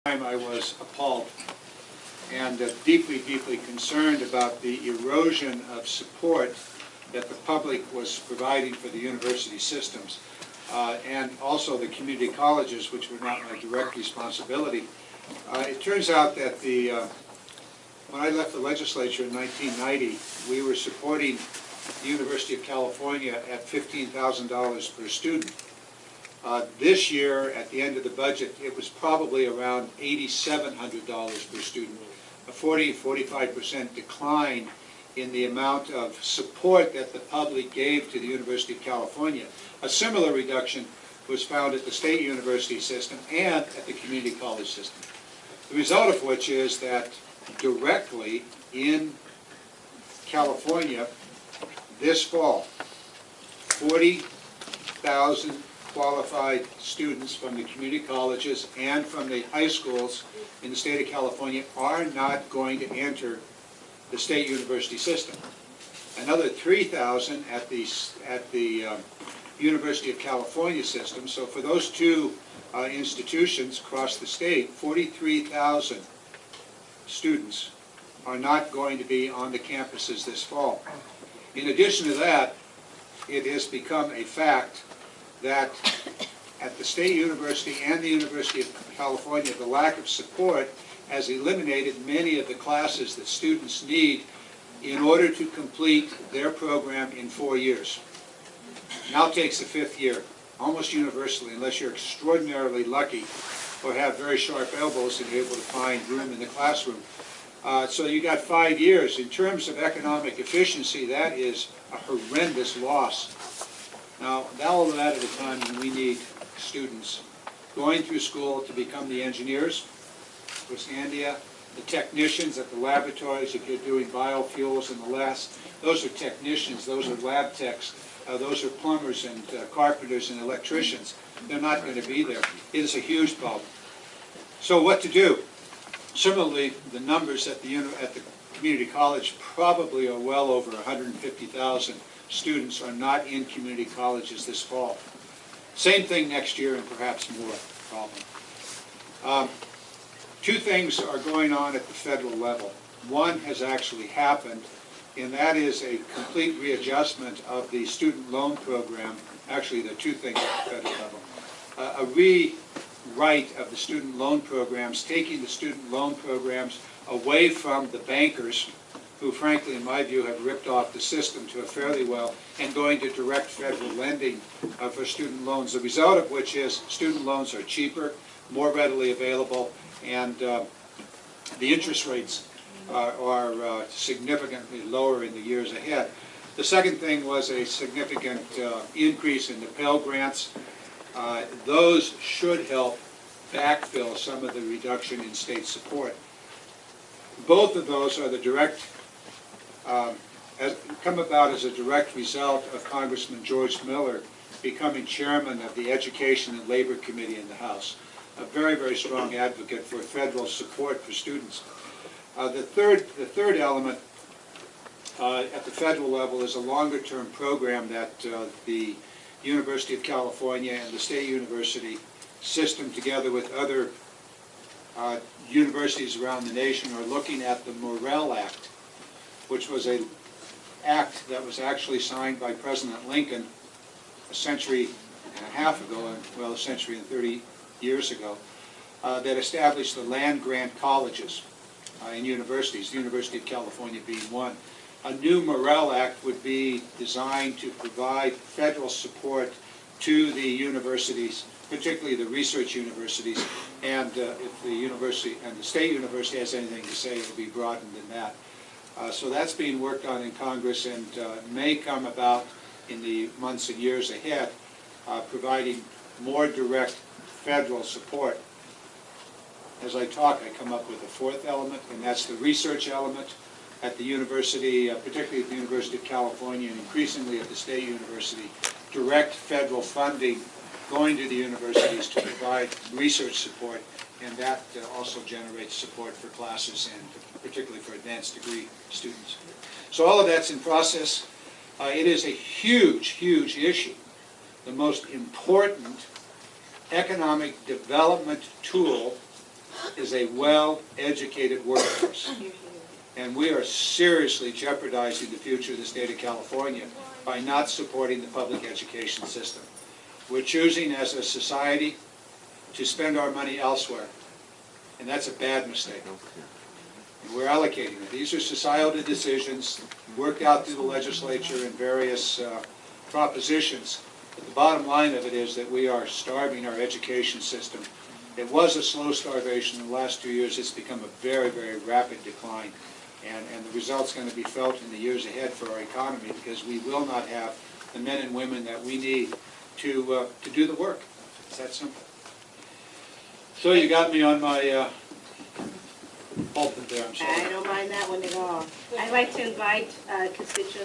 I was appalled and deeply, deeply concerned about the erosion of support that the public was providing for the university systems, and also the community colleges, which were not my direct responsibility. It turns out that when I left the legislature in 1990, we were supporting the University of California at $15,000 per student. This year, at the end of the budget, it was probably around $8,700 per student, a 45% decline in the amount of support that the public gave to the University of California. A similar reduction was found at the state university system and at the community college system. The result of which is that directly in California this fall, 40,000 qualified students from the community colleges and from the high schools in the state of California are not going to enter the state university system. Another 3,000 at the University of California system. So for those two institutions across the state, 43,000 students are not going to be on the campuses this fall. In addition to that, it has become a fact that at the State University and the University of California, the lack of support has eliminated many of the classes that students need in order to complete their program in 4 years. Now takes the 5th year, almost universally, unless you're extraordinarily lucky or have very sharp elbows and you're able to find room in the classroom. So you got 5 years. In terms of economic efficiency, that is a horrendous loss. Now, all of that at a time when we need students going through school to become the engineers, Andia, the technicians at the laboratories, if you're doing biofuels in the labs, those are technicians, those are lab techs, those are plumbers and carpenters and electricians. They're not going to be there. It is a huge problem. So what to do? Similarly, the numbers at the community college probably are well over 150,000 students are not in community colleges this fall. Same thing next year and perhaps more problem. Two things are going on at the federal level. One has actually happened, and that is a complete readjustment of the student loan program. Actually, there are two things at the federal level. A rewrite of the student loan programs, taking the student loan programs away from the bankers, who frankly, in my view, have ripped off the system to a fairly well, and going to direct federal lending for student loans. The result of which is student loans are cheaper, more readily available, and the interest rates are significantly lower in the years ahead. The second thing was a significant increase in the Pell Grants. Those should help backfill some of the reduction in state support. Both of those are the direct, come about as a direct result of Congressman George Miller becoming chairman of the Education and Labor Committee in the House. A very, very strong advocate for federal support for students. The third element at the federal level is a longer-term program that the University of California and the State University system, together with other universities around the nation, are looking at the Morrill Act, which was an act that was actually signed by President Lincoln a century and a half ago, well, a century and 30 years ago, that established the land-grant colleges in universities, the University of California being one. A new Morrill Act would be designed to provide federal support to the universities, particularly the research universities, and if the university and the state university has anything to say, it will be broadened in that. So that's being worked on in Congress and may come about in the months and years ahead, providing more direct federal support. As I talk, I come up with a fourth element, and that's the research element at the university, particularly at the University of California and increasingly at the State University, direct federal funding going to the universities to provide research support, and that also generates support for classes and particularly for advanced degree students. So all of that's in process. It is a huge, huge issue. The most important economic development tool is a well-educated workforce. And we are seriously jeopardizing the future of the state of California by not supporting the public education system. We're choosing as a society to spend our money elsewhere, and that's a bad mistake. And we're allocating it. These are societal decisions worked out through the legislature and various propositions. But the bottom line of it is that we are starving our education system. It was a slow starvation. In the last 2 years, it's become a very, very rapid decline. And the result's going to be felt in the years ahead for our economy, because we will not have the men and women that we need to do the work. It's that simple. So you got me on my pulpit there, I'm sorry. I don't mind that one at all. I'd like to invite constituents